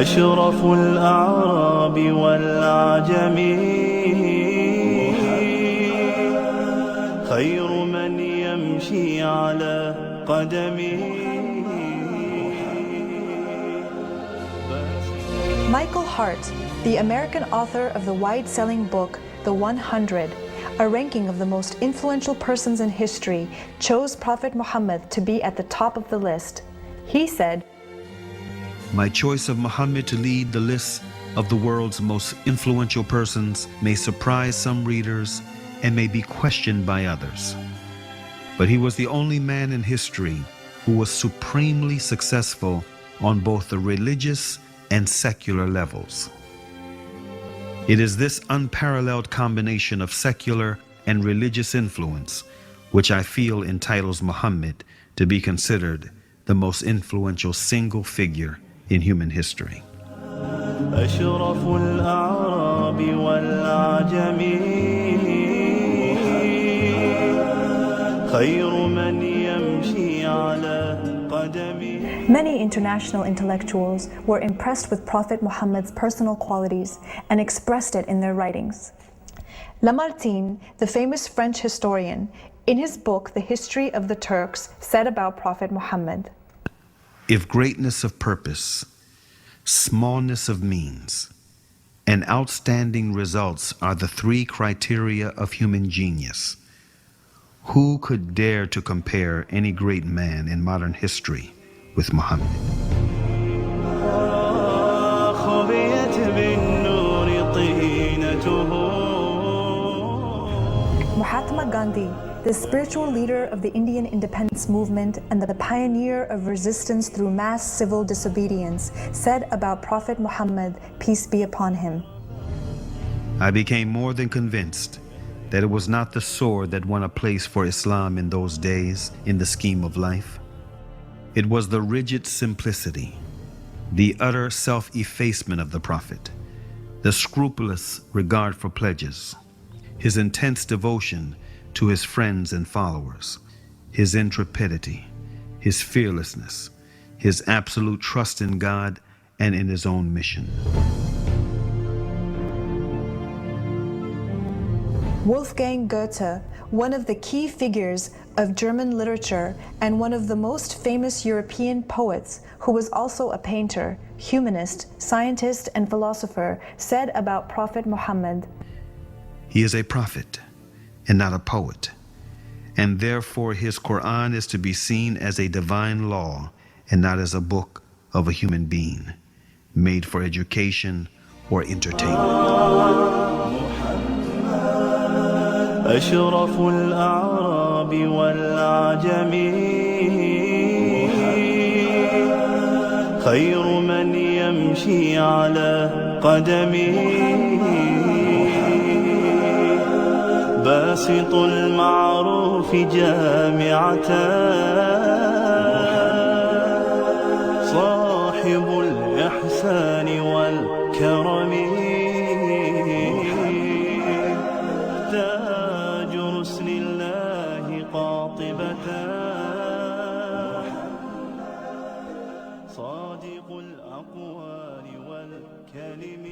أشرف الأعراب والعجم خير من يمشي على قدمه. Michael Hart, the American author of the wide-selling book The 100, a ranking of the most influential persons in history, chose Prophet Muhammad to be at the top of the list. He said, "My choice of Muhammad to lead the list of the world's most influential persons may surprise some readers and may be questioned by others. But he was the only man in history who was supremely successful on both the religious and secular levels. It is this unparalleled combination of secular and religious influence which I feel entitles Muhammad to be considered the most influential single figure in human history." أشرف الأعراب والعجم خير من يمشي على قدمه. Many international intellectuals were impressed with Prophet Muhammad's personal qualities and expressed it in their writings. Lamartine, the famous French historian, in his book The History of the Turks, said about Prophet Muhammad, "If greatness of purpose, smallness of means, and outstanding results are the three criteria of human genius, who could dare to compare any great man in modern history with Muhammad?" Mahatma Gandhi, the spiritual leader of the Indian independence movement and the pioneer of resistance through mass civil disobedience, said about Prophet Muhammad, peace be upon him, "I became more than convinced that it was not the sword that won a place for Islam in those days in the scheme of life. It was the rigid simplicity, the utter self-effacement of the Prophet, the scrupulous regard for pledges, his intense devotion to his friends and followers, his intrepidity, his fearlessness, his absolute trust in God and in his own mission." Wolfgang Goethe, one of the key figures of German literature and one of the most famous European poets, who was also a painter, humanist, scientist, and philosopher, said about Prophet Muhammad, "He is a prophet and not a poet, and therefore his Quran is to be seen as a divine law and not as a book of a human being, made for education or entertainment." أشرف الأعراب والعجم خير من يمشي على قدمه باسط المعروف جامعة صاحب الإحسان والكرم تاج رسل الله قاطبة صادق الأقوال والكلم